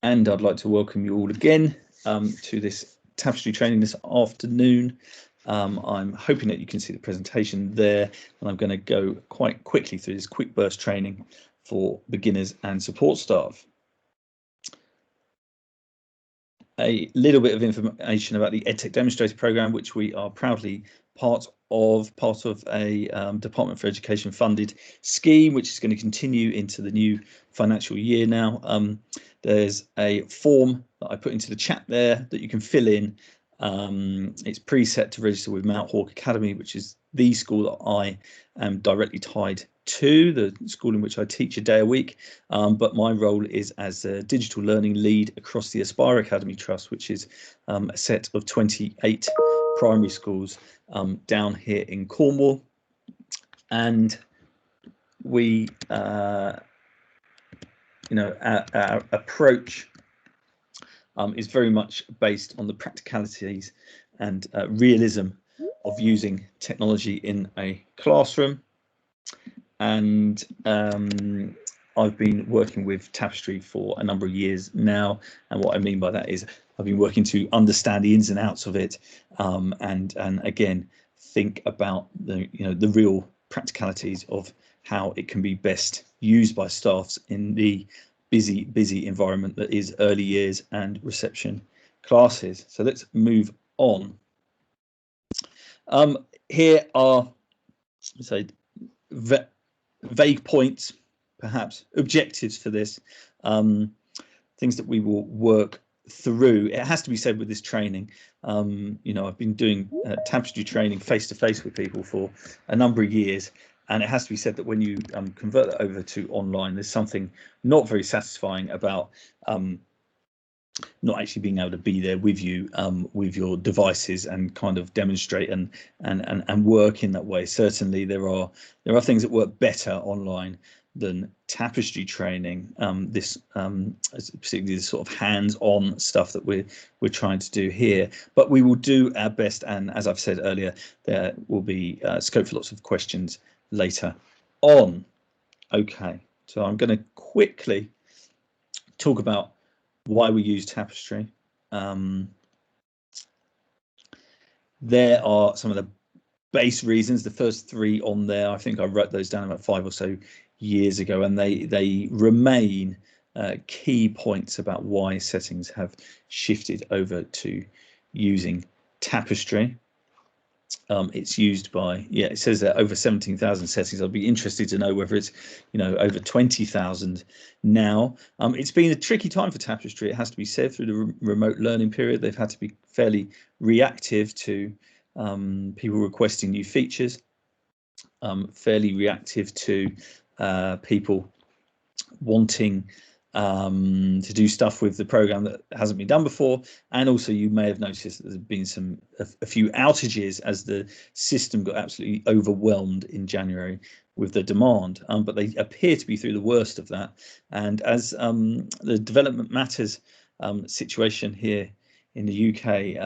And I'd like to welcome you all again to this tapestry training this afternoon. I'm hoping that you can see the presentation there, and I'm going to go quite quickly through this quick burst training for beginners and support staff. A little bit of information about the EdTech Demonstrator Programme, which we are proudly part of a Department for Education funded scheme, which is going to continue into the new financial year now. There's a form that I put into the chat there that you can fill in. It's preset to register with Mount Hawke Academy, which is the school that I am directly tied to, the school in which I teach a day a week, but my role is as a digital learning lead across the Aspire Academy Trust, which is a set of 28 primary schools down here in Cornwall. And we, our approach is very much based on the practicalities and realism of using technology in a classroom. And I've been working with Tapestry for a number of years now, and what I mean by that is I've been working to understand the ins and outs of it, and again think about the real practicalities of how it can be best used by staffs in the busy environment that is early years and reception classes. So let's move on. Here are, say, vague points, perhaps objectives for this, things that we will work through. It has to be said with this training, I've been doing tapestry training face to face with people for a number of years, and it has to be said that when you convert that over to online, there's something not very satisfying about not actually being able to be there with you with your devices and kind of demonstrate and work in that way. Certainly there are things that work better online than tapestry training. Particularly the sort of hands-on stuff that we're trying to do here, but we will do our best, and as I've said earlier, there will be scope for lots of questions later on. Okay, so I'm going to quickly talk about why we use tapestry. There are some of the base reasons. The first three on there, I think I wrote those down about 5 or so years ago, and they remain key points about why settings have shifted over to using tapestry. It's used by, it says that over 17,000 settings. I'd be interested to know whether it's, over 20,000 now. It's been a tricky time for Tapestry, it has to be said, through the remote learning period. They've had to be fairly reactive to people requesting new features, fairly reactive to people wanting to do stuff with the program that hasn't been done before, and also you may have noticed that there's been a few outages as the system got absolutely overwhelmed in January with the demand, but they appear to be through the worst of that. And as the Development Matters situation here in the UK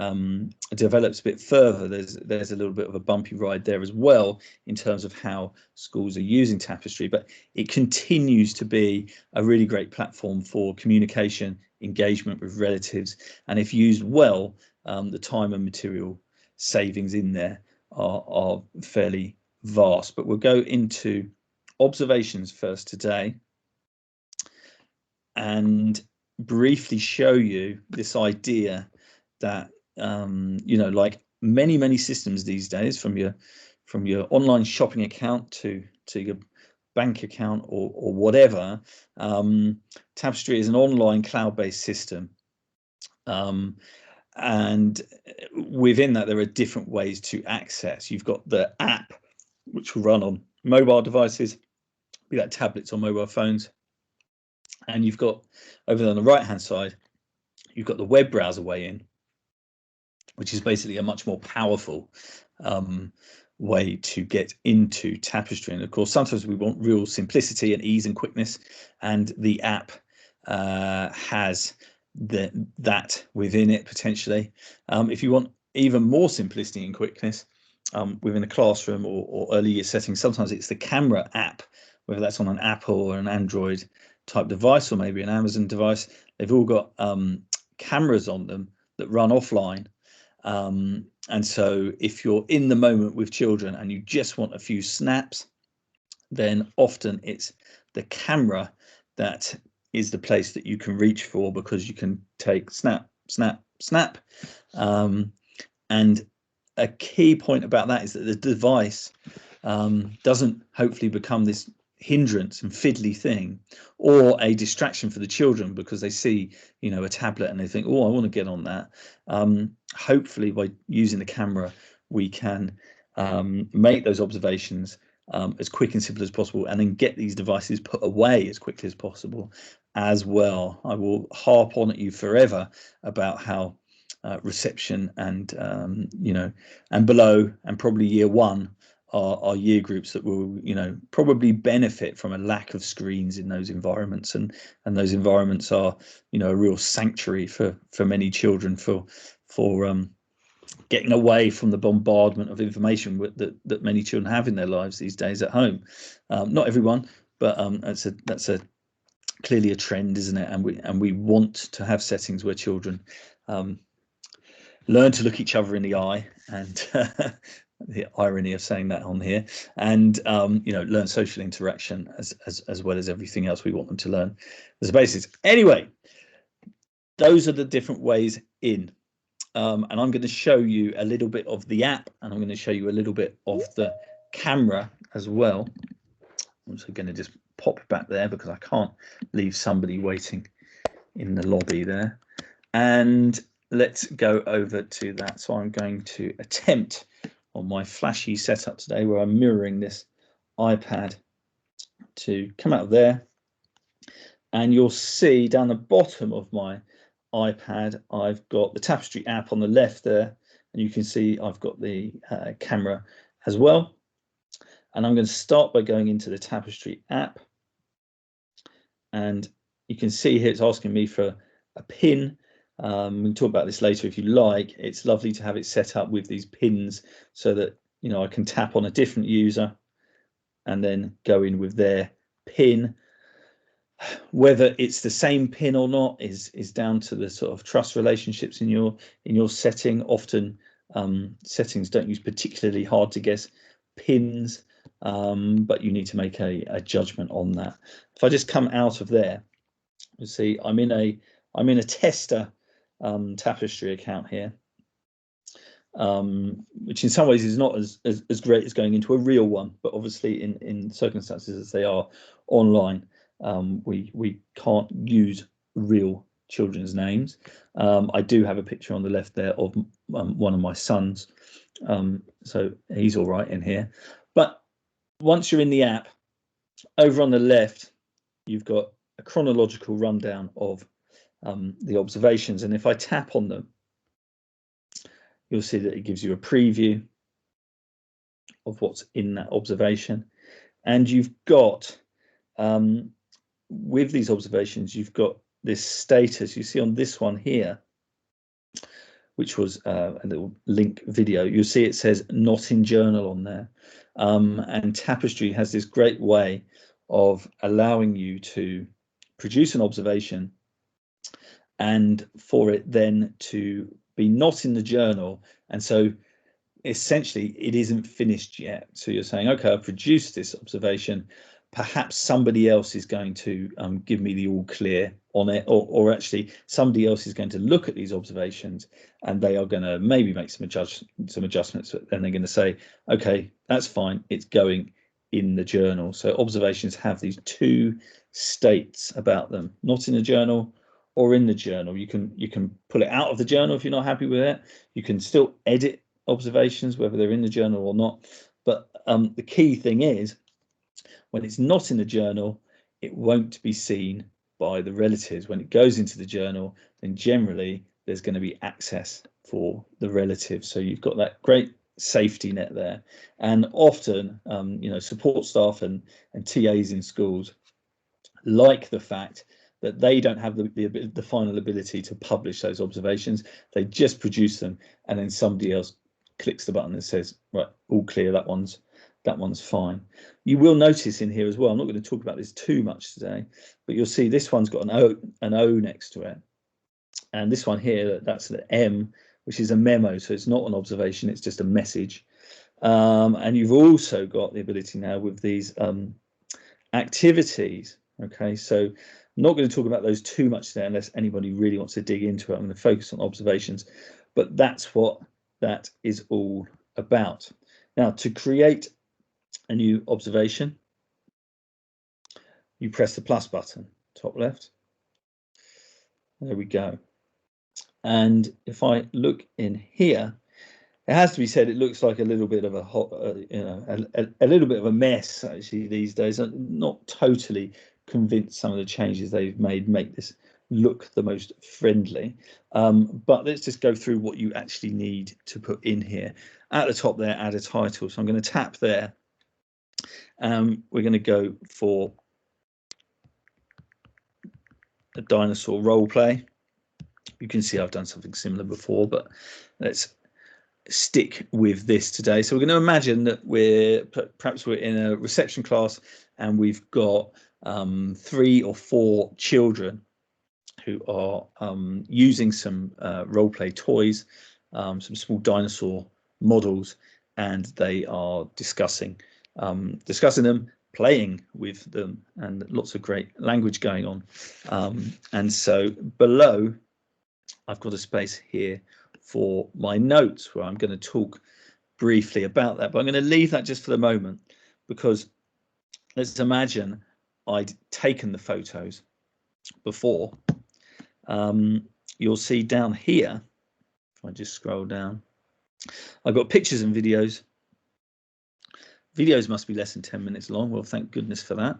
develops a bit further, there's a little bit of a bumpy ride there as well in terms of how schools are using Tapestry, but it continues to be a really great platform for communication, engagement with relatives, and if used well, the time and material savings in there are fairly vast. But we'll go into observations first today and briefly show you this idea that like many systems these days, from your online shopping account to your bank account or whatever, Tapestry is an online cloud-based system, and within that there are different ways to access. You've got the app, which will run on mobile devices, be that tablets or mobile phones, and you've got, over there on the right hand side, you've got the web browser way in, which is basically a much more powerful way to get into Tapestry. And of course, sometimes we want real simplicity and ease and quickness, and the app has that within it potentially. If you want even more simplicity and quickness within a classroom or early year settings, sometimes it's the camera app, whether that's on an Apple or an Android type device, or maybe an Amazon device, they've all got cameras on them that run offline. And so if you're in the moment with children and you just want a few snaps, then often it's the camera that is the place that you can reach for, because you can take snap, snap, snap. And a key point about that is that the device doesn't hopefully become this hindrance and fiddly thing, or a distraction for the children because they see, you know, a tablet and they think, oh, I want to get on that. Hopefully by using the camera, we can make those observations as quick and simple as possible, and then get these devices put away as quickly as possible as well. I will harp on at you forever about how reception and you know, and below, and probably year one are year groups that will, you know, probably benefit from a lack of screens in those environments, and those environments are, you know, a real sanctuary for many children for getting away from the bombardment of information that many children have in their lives these days at home. Not everyone, but that's a clearly a trend, isn't it? And we want to have settings where children learn to look each other in the eye, and the irony of saying that on here, and you know, learn social interaction as well as everything else we want them to learn as a basis. Anyway, those are the different ways in. And I'm going to show you a little bit of the app, and I'm going to show you a little bit of the camera as well. I'm also going to just pop back there because I can't leave somebody waiting in the lobby there. And let's go over to that. So I'm going to attempt on my flashy setup today, where I'm mirroring this iPad to come out of there. And you'll see down the bottom of my iPad, I've got the Tapestry app on the left there, and you can see I've got the camera as well. And I'm going to start by going into the Tapestry app, and you can see here it's asking me for a pin. We can talk about this later if you like. It's lovely to have it set up with these pins so that, you know, I can tap on a different user and then go in with their pin. Whether it's the same pin or not is down to the sort of trust relationships in your setting. Often settings don't use particularly hard to guess pins, but you need to make a judgment on that. If I just come out of there, you see I'm in a tester Tapestry account here, which in some ways is not as great as going into a real one, but obviously in circumstances as they are online, we can't use real children's names. I do have a picture on the left there of one of my sons, so he's all right in here. But once you're in the app, over on the left, you've got a chronological rundown of the observations, and if I tap on them, you'll see that it gives you a preview of what's in that observation. And you've got with these observations, you've got this status you see on this one here, which was a little link video. You'll see it says not in journal on there, and Tapestry has this great way of allowing you to produce an observation and for it then to be not in the journal. And so essentially it isn't finished yet. So you're saying, okay, I've produced this observation, perhaps somebody else is going to give me the all clear on it, or actually somebody else is going to look at these observations and they are going to maybe make some adjustments, and they're going to say, okay, that's fine, it's going in the journal. So observations have these two states about them: not in the journal or in the journal. You can pull it out of the journal if you're not happy with it. You can still edit observations whether they're in the journal or not. But the key thing is, when it's not in the journal, it won't be seen by the relatives. When it goes into the journal, then generally there's going to be access for the relatives. So you've got that great safety net there. And often, you know, support staff and TAs in schools like the fact that they don't have the final ability to publish those observations. They just produce them, and then somebody else clicks the button that says, right, all clear, that one's that one's fine. You will notice in here as well, I'm not going to talk about this too much today, but you'll see this one's got an O next to it. And this one here, that's the M, which is a memo. So it's not an observation, it's just a message. And you've also got the ability now with these activities. Okay, so I'm not going to talk about those too much today unless anybody really wants to dig into it. I'm going to focus on observations, but that's what that is all about. Now, to create a new observation, you press the plus button, top left. There we go. And if I look in here, it has to be said, it looks like a little bit of a hot, a little bit of a mess actually these days. I'm not totally convinced some of the changes they've made make this look the most friendly. But let's just go through what you actually need to put in here. At the top there, add a title. So I'm going to tap there. We're going to go for a dinosaur role play. You can see I've done something similar before, but let's stick with this today. So we're going to imagine that perhaps we're in a reception class and we've got 3 or 4 children who are using some role play toys, some small dinosaur models, and they are discussing them, playing with them, and lots of great language going on. And so below, I've got a space here for my notes where I'm going to talk briefly about that, but I'm going to leave that just for the moment, because let's imagine I'd taken the photos before. You'll see down here, if I just scroll down, I've got pictures and videos. Videos must be less than 10 minutes long. Well, thank goodness for that.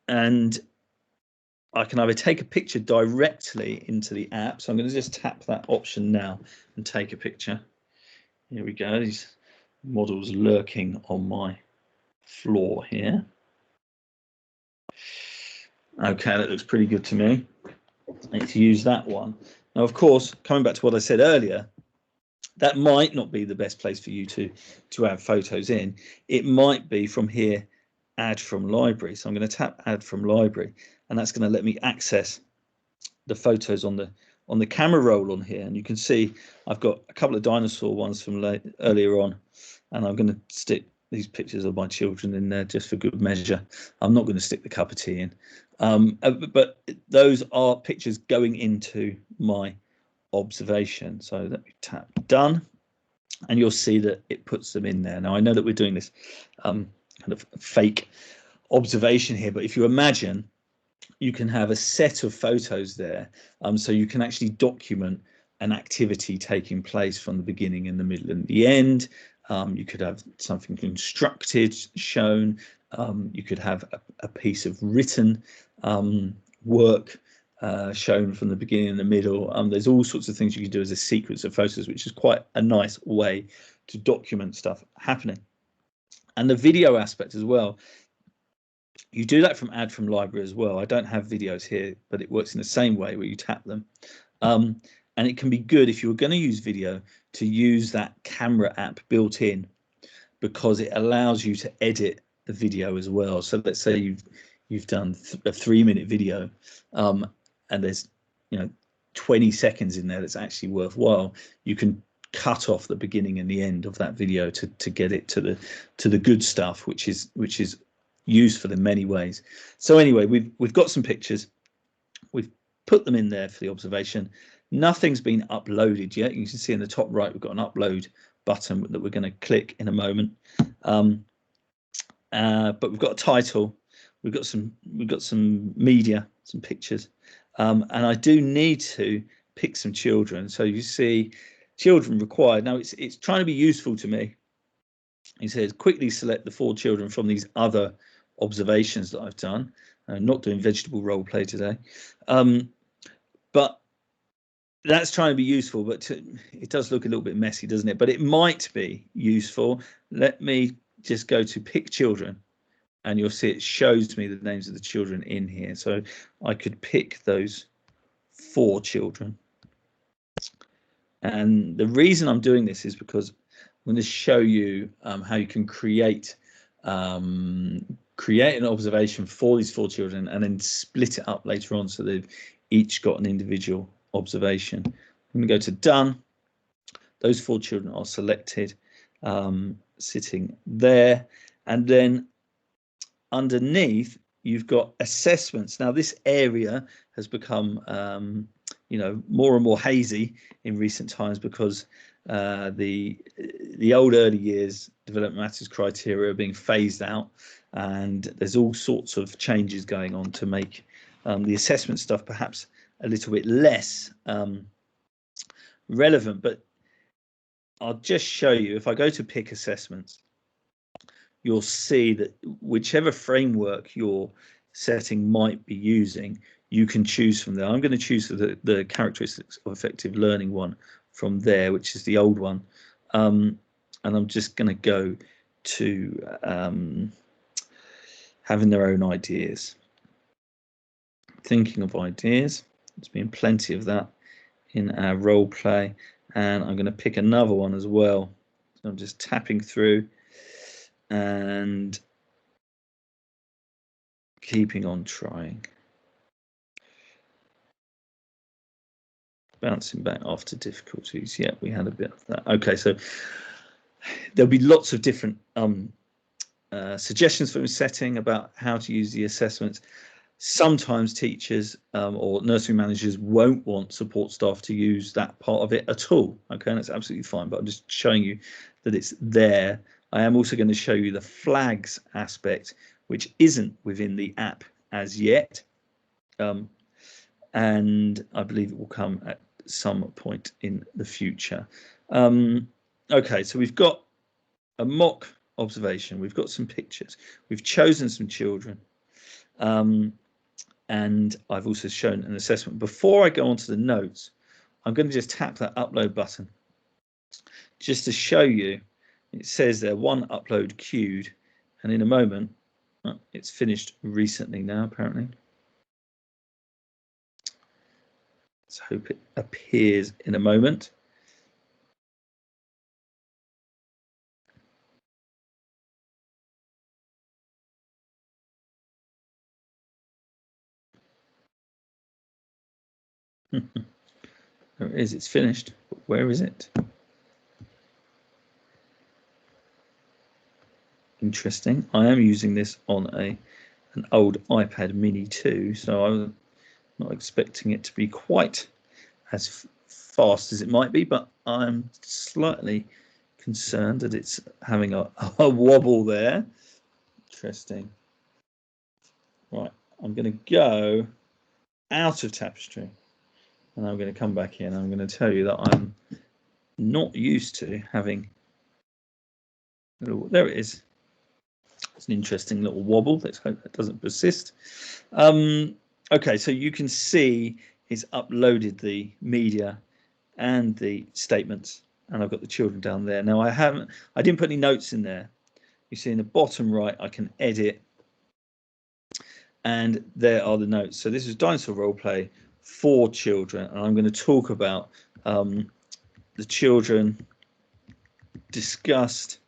And I can either take a picture directly into the app. So I'm going to just tap that option now and take a picture. Here we go. These models lurking on my floor here. Okay, that looks pretty good to me. Let's use that one. Now, of course, coming back to what I said earlier, that might not be the best place for you to add photos in. It might be from here, add from library. So I'm going to tap add from library, and that's going to let me access the photos on the camera roll on here. And you can see I've got a couple of dinosaur ones from earlier on, and I'm going to stick these pictures of my children in there just for good measure. I'm not going to stick the cup of tea in, but those are pictures going into my observation. So let me tap done, and you'll see that it puts them in there. Now, I know that we're doing this kind of fake observation here, but if you imagine, you can have a set of photos there, so you can actually document an activity taking place from the beginning, in the middle, and the end. You could have something constructed shown. You could have a piece of written work shown from the beginning and the middle. There's all sorts of things you can do as a sequence of photos, which is quite a nice way to document stuff happening. And the video aspect as well, you do that from add from library as well. I don't have videos here, but it works in the same way where you tap them. And it can be good if you're going to use video to use that camera app built in, because it allows you to edit the video as well. So let's say you've done a 3-minute video, and there's 20 seconds in there that's actually worthwhile. You can cut off the beginning and the end of that video to get it to the good stuff, which is useful in many ways. So anyway, we've got some pictures. We've put them in there for the observation. Nothing's been uploaded yet. You can see in the top right, we've got an upload button that we're going to click in a moment. But we've got a title. We've got some media, some pictures, and I do need to pick some children. So you see, children required. Now it's trying to be useful to me. He says quickly select the 4 children from these other observations that I've done. I'm not doing vegetable role play today, but that's trying to be useful. But it does look a little bit messy, doesn't it? But it might be useful. Let me just go to pick children, and you'll see it shows me the names of the children in here. So I could pick those 4 children. And the reason I'm doing this is because I'm going to show you how you can create an observation for these 4 children and then split it up later on so they've each got an individual observation. I'm going to go to done. Those 4 children are selected, sitting there, and then underneath you've got assessments. Now this area has become more and more hazy in recent times because the old early years development matters criteria are being phased out, and there's all sorts of changes going on to make the assessment stuff perhaps a little bit less relevant. But I'll just show you, if I go to pick assessments, you'll see that whichever framework your setting might be using, you can choose from there. I'm going to choose the characteristics of effective learning one from there, which is the old one. And I'm just going to go to having their own ideas. Thinking of ideas. There's been plenty of that in our role play. And I'm going to pick another one as well. So I'm just tapping through and keeping on trying. Bouncing back after difficulties. Yeah, we had a bit of that. Okay, so there'll be lots of different suggestions for setting about how to use the assessments. Sometimes teachers or nursery managers won't want support staff to use that part of it at all. Okay, and that's absolutely fine, but I'm just showing you that it's there. I am also going to show you the flags aspect, which isn't within the app as yet. And I believe it will come at some point in the future. Okay, so we've got a mock observation, we've got some pictures, we've chosen some children, and I've also shown an assessment. Before I go on to the notes, I'm going to just tap that upload button just to show you. It says there 1 upload queued, and in a moment, it's finished recently now apparently. Let's hope it appears in a moment. There it is, it's finished, but where is it? Interesting. I am using this on an old iPad mini 2, so I'm not expecting it to be quite as fast as it might be, but I'm slightly concerned that it's having a wobble there. Interesting. Right, I'm going to go out of Tapestry and I'm going to come back in. I'm going to tell you that I'm not used to having, there it is. It's an interesting little wobble. Let's hope that doesn't persist. Okay, so you can see it's uploaded the media and the statements, and I've got the children down there. Now I didn't put any notes in there. You see in the bottom right, I can edit, and there are the notes. So this is Dinosaur Roleplay for children, and I'm going to talk about the children discussed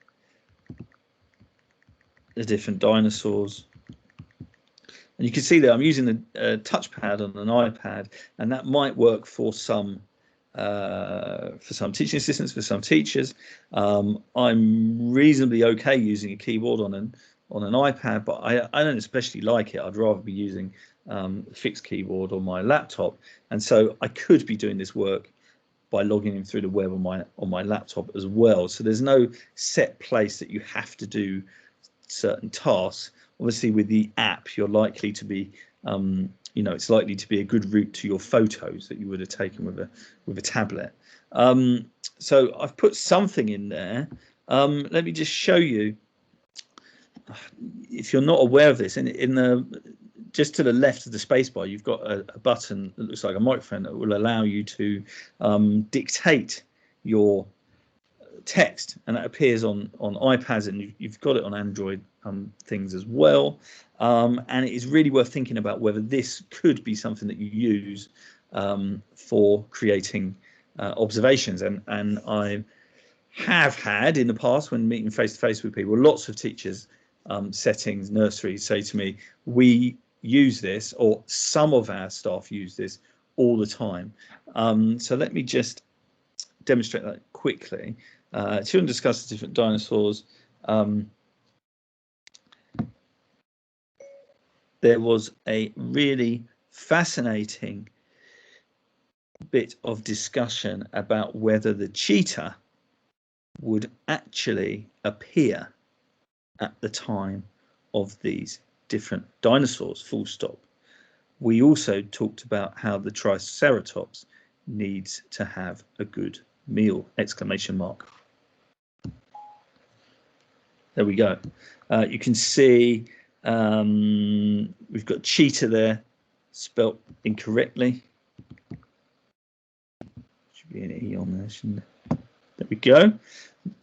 the different dinosaurs. And you can see that I'm using the touchpad on an iPad, and that might work for some teaching assistants, for some teachers. I'm reasonably okay using a keyboard on an iPad, but I don't especially like it. I'd rather be using a fixed keyboard on my laptop, and so I could be doing this work by logging in through the web on my laptop as well. So there's no set place that you have to do certain tasks. Obviously, with the app, you're likely to be, it's likely to be a good route to your photos that you would have taken with a tablet. So I've put something in there. Let me just show you. If you're not aware of this, in the just to the left of the spacebar, you've got a button that looks like a microphone that will allow you to dictate your text, and that appears on iPads, and you've got it on Android things as well. And it is really worth thinking about whether this could be something that you use for creating observations. And have had in the past when meeting face to face with people, lots of teachers, settings, nurseries say to me, we use this, or some of our staff use this all the time. So let me just demonstrate that quickly. Children discuss the different dinosaurs. There was a really fascinating bit of discussion about whether the cheetah would actually appear at the time of these different dinosaurs, full stop. We also talked about how the Triceratops needs to have a good meal, exclamation mark. There we go. You can see we've got cheetah there, spelt incorrectly. Should be an E on there, shouldn't it? There we go.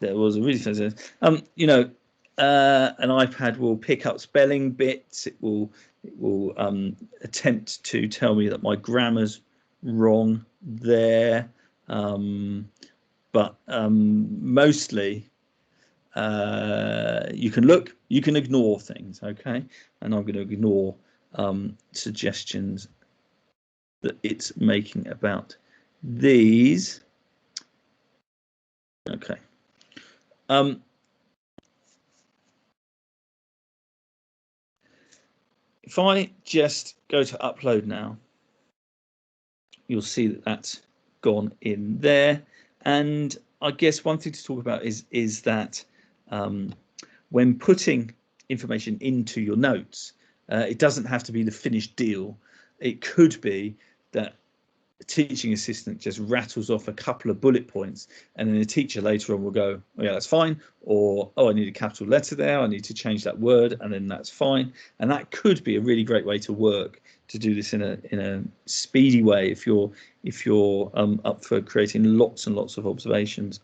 There was a really fascinating. You know, an iPad will pick up spelling bits. It will attempt to tell me that my grammar's wrong there, but mostly you can ignore things, okay? And I'm going to ignore suggestions that it's making about these. Okay. If I just go to upload now, you'll see that that's gone in there. And I guess one thing to talk about is that when putting information into your notes, it doesn't have to be the finished deal. It could be that a teaching assistant just rattles off a couple of bullet points, and then the teacher later on will go, oh yeah, that's fine, or oh, I need a capital letter there, I need to change that word, and then that's fine. And that could be a really great way to work, to do this in a speedy way if you're up for creating lots and lots of observations.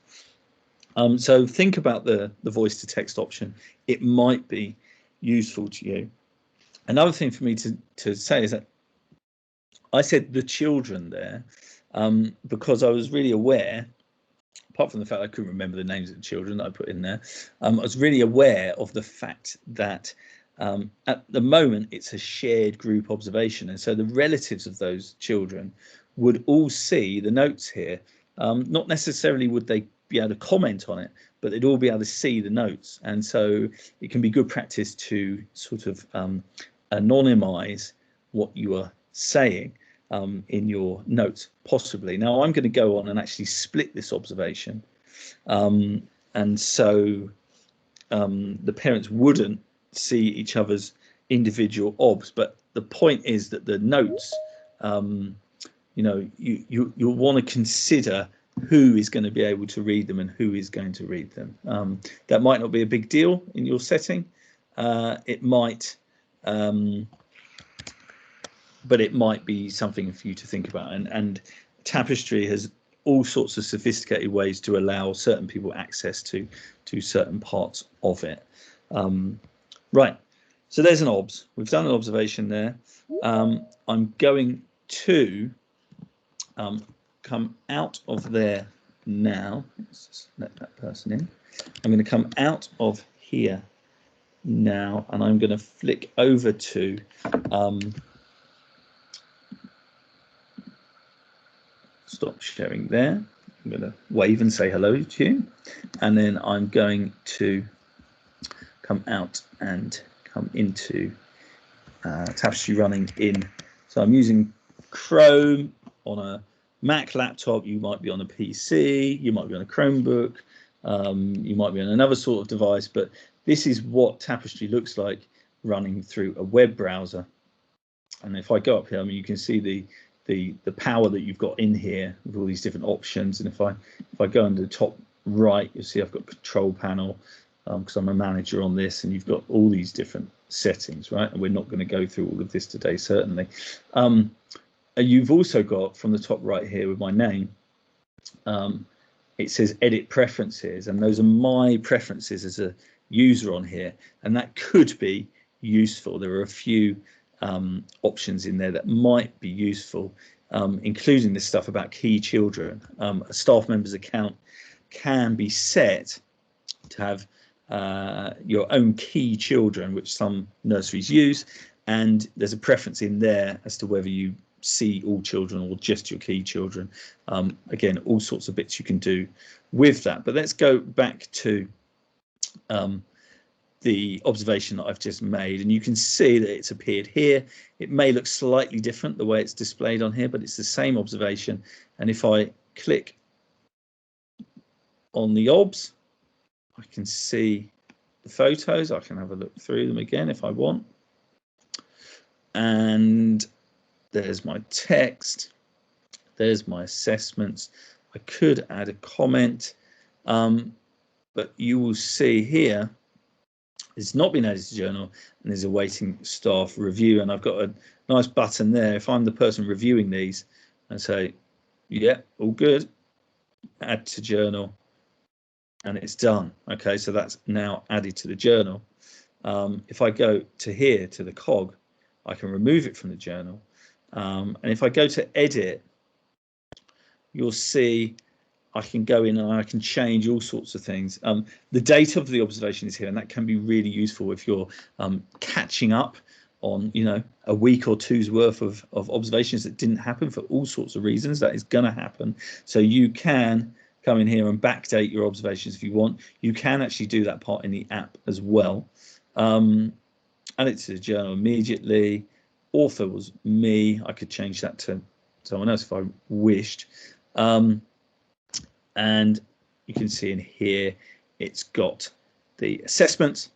So think about the voice to text option. It might be useful to you. Another thing for me to say is that I said the children there because I was really aware, apart from the fact I couldn't remember the names of the children that I put in there, I was really aware of the fact that at the moment it's a shared group observation, and so the relatives of those children would all see the notes here. Not necessarily would they be able to comment on it, but they'd all be able to see the notes, and so it can be good practice to sort of anonymize what you are saying in your notes, possibly. Now I'm going to go on and actually split this observation, and so the parents wouldn't see each other's individual obs, but the point is that the notes, you know, you'll want to consider who is going to be able to read them and who is going to read them. That might not be a big deal in your setting. It might, but it might be something for you to think about. And Tapestry has all sorts of sophisticated ways to allow certain people access to certain parts of it. Right, so there's an obs. We've done an observation there. I'm going to come out of there now. Let's just let that person in. I'm going to come out of here now, and I'm going to flick over to stop sharing there. I'm going to wave and say hello to you, and then I'm going to come out and come into Tapestry running in. So I'm using Chrome on a Mac laptop. You might be on a PC, you might be on a Chromebook, you might be on another sort of device, but this is what Tapestry looks like running through a web browser. And if I go up here, I mean, you can see the power that you've got in here with all these different options. And if I go into the top right, you'll see I've got control panel because I'm a manager on this, and you've got all these different settings, right? And we're not going to go through all of this today, certainly. You've also got from the top right here with my name, it says edit preferences, and those are my preferences as a user on here, and that could be useful. There are a few options in there that might be useful, including this stuff about key children. A staff member's account can be set to have your own key children, which some nurseries use, and there's a preference in there as to whether you see all children or just your key children. Again, all sorts of bits you can do with that. But let's go back to the observation that I've just made, and you can see that it's appeared here. It may look slightly different the way it's displayed on here, but it's the same observation. And if I click on the obs, I can see the photos. I can have a look through them again if I want. And there's my text. There's my assessments. I could add a comment, but you will see here it's not been added to journal and there's a waiting staff review. And I've got a nice button there. If I'm the person reviewing these, and say, yeah, all good, add to journal, and it's done. Okay, so that's now added to the journal. If I go to here to the cog, I can remove it from the journal. And if I go to edit, you'll see I can go in and I can change all sorts of things. The date of the observation is here, and that can be really useful if you're catching up on, you know, a week or two's worth of observations that didn't happen for all sorts of reasons. That is going to happen. So you can come in here and backdate your observations if you want. You can actually do that part in the app as well. Add it to the journal immediately. Author was me. I could change that to someone else if I wished. And you can see in here it's got the assessments.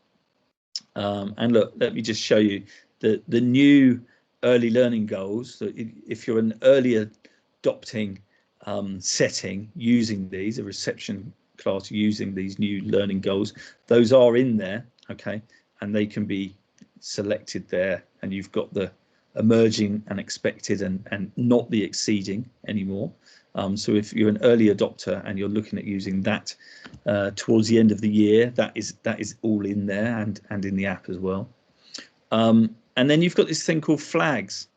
And look, let me just show you the new early learning goals. So if you're an early adopting setting using these, a reception class using these new learning goals, those are in there, okay, and they can be selected there, and you've got the emerging and expected and not the exceeding anymore. So if you're an early adopter and you're looking at using that towards the end of the year, that is all in there and in the app as well. And then you've got this thing called flags,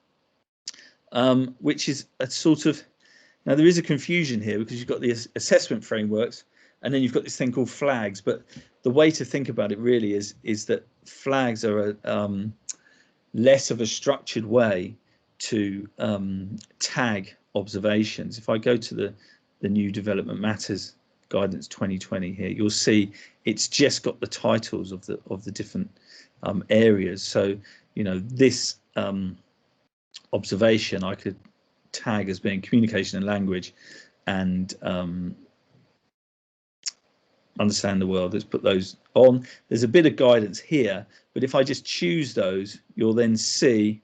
which is a sort of, now there is a confusion here because you've got the assessment frameworks and then you've got this thing called flags. But the way to think about it really is that flags are a less of a structured way to tag observations. If I go to the new Development Matters Guidance 2020 here, you'll see it's just got the titles of the different areas. So, you know, this observation I could tag as being communication and language and understand the world. Let's put those on. There's a bit of guidance here, but if I just choose those, you'll then see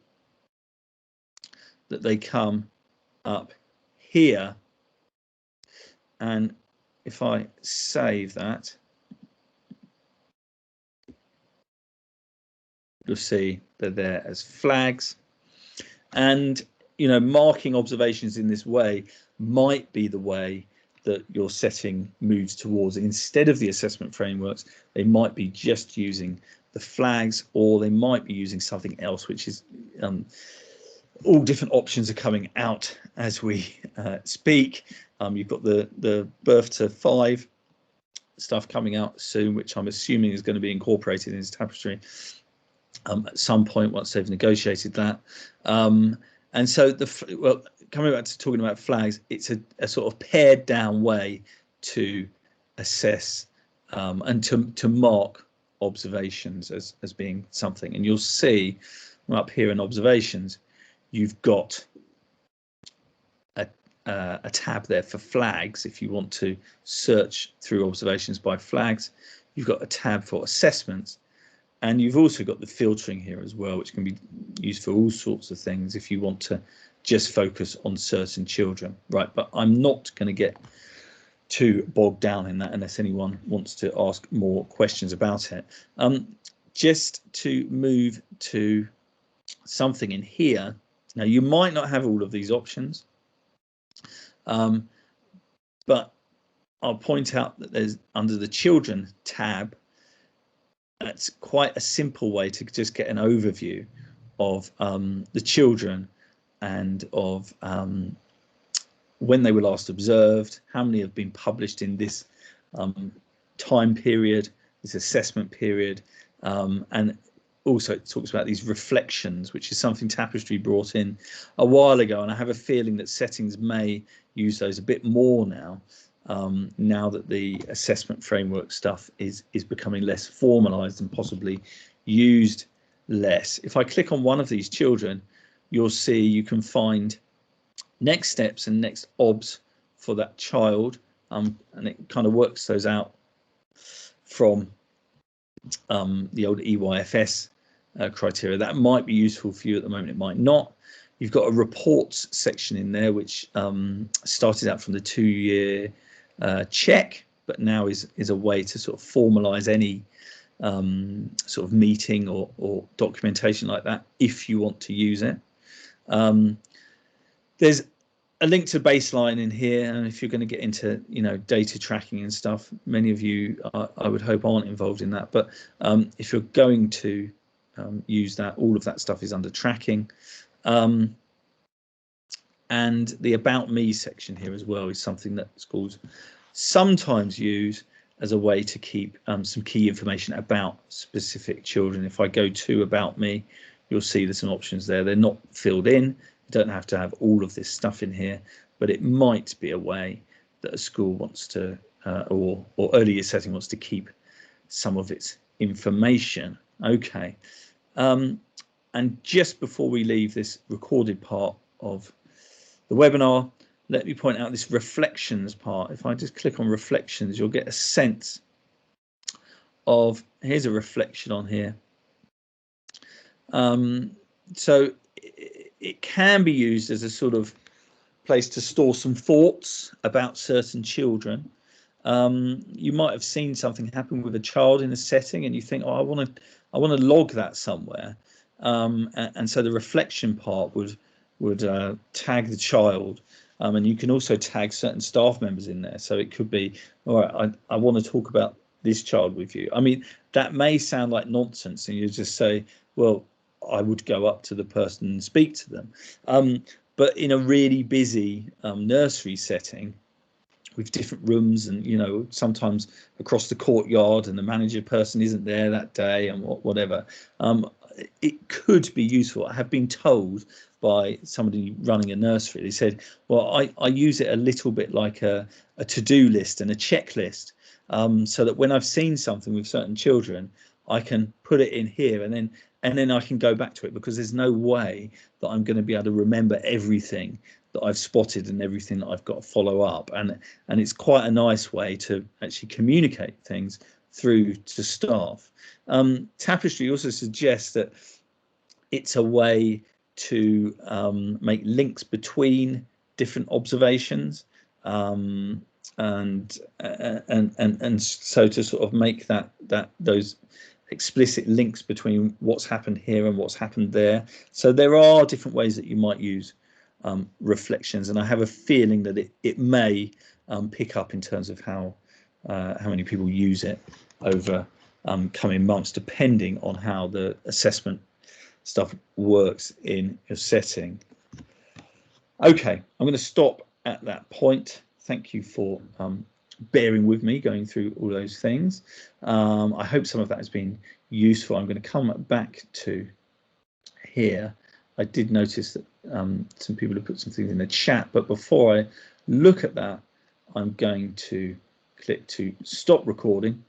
that they come up here. And if I save that, you'll see they're there as flags. And, you know, marking observations in this way might be the way that your setting moves towards. Instead of the assessment frameworks, they might be just using the flags, or they might be using something else, which is all different options are coming out as we speak. You've got the birth to 5 stuff coming out soon, which I'm assuming is going to be incorporated into Tapestry at some point once they've negotiated that. And so well, coming back to talking about flags, it's a sort of pared down way to assess and to mark observations as being something. And you'll see up here in observations, you've got a tab there for flags. If you want to search through observations by flags, you've got a tab for assessments, and you've also got the filtering here as well, which can be used for all sorts of things if you want to just focus on certain children, right? But I'm not going to get too bogged down in that unless anyone wants to ask more questions about it. Just to move to something in here. Now, you might not have all of these options, but I'll point out that there's under the Children tab, that's quite a simple way to just get an overview of the children and of when they were last observed, how many have been published in this time period, this assessment period, and also it talks about these reflections, which is something Tapestry brought in a while ago, and I have a feeling that settings may use those a bit more now, now that the assessment framework stuff is becoming less formalized and possibly used less. If I click on one of these children, you'll see you can find next steps and next obs for that child, and it kind of works those out from the old EYFS criteria. That might be useful for you at the moment, it might not. You've got a reports section in there, which started out from the 2-year check, but now is a way to sort of formalize any sort of meeting or documentation like that if you want to use it. There's a link to baseline in here, and if you're going to get into data tracking and stuff, many of you I would hope aren't involved in that, but if you're going to use that, all of that stuff is under tracking. And the about me section here as well is something that schools sometimes use as a way to keep some key information about specific children. If I go to about me, you'll see there's some options there. They're not filled in. You don't have to have all of this stuff in here, but it might be a way that a school wants to, or early year setting wants to keep some of its information. Okay. And just before we leave this recorded part of the webinar, let me point out this reflections part. If I just click on reflections, you'll get a sense of, here's a reflection on here. So it can be used as a sort of place to store some thoughts about certain children. You might have seen something happen with a child in a setting and you think, oh, I want to log that somewhere. And so the reflection part would tag the child, and you can also tag certain staff members in there. So it could be, all right, I want to talk about this child with you. I mean, that may sound like nonsense, and you just say, well, I would go up to the person and speak to them. But in a really busy nursery setting with different rooms and, sometimes across the courtyard and the manager person isn't there that day and whatever, it could be useful. I have been told by somebody running a nursery, they said, well, I use it a little bit like a to-do list and a checklist, so that when I've seen something with certain children, I can put it in here and then I can go back to it, because there's no way that I'm going to be able to remember everything that I've spotted and everything that I've got to follow up. And it's quite a nice way to actually communicate things through to staff. Tapestry also suggests that it's a way to make links between different observations, and so to sort of make those explicit links between what's happened here and what's happened there. So there are different ways that you might use reflections, and I have a feeling that it may pick up in terms of how many people use it over coming months, depending on how the assessment stuff works in your setting. Okay, I'm going to stop at that point. Thank you for bearing with me going through all those things. I hope some of that has been useful. I'm going to come back to here. I did notice that some people have put some things in the chat, but before I look at that, I'm going to click to stop recording.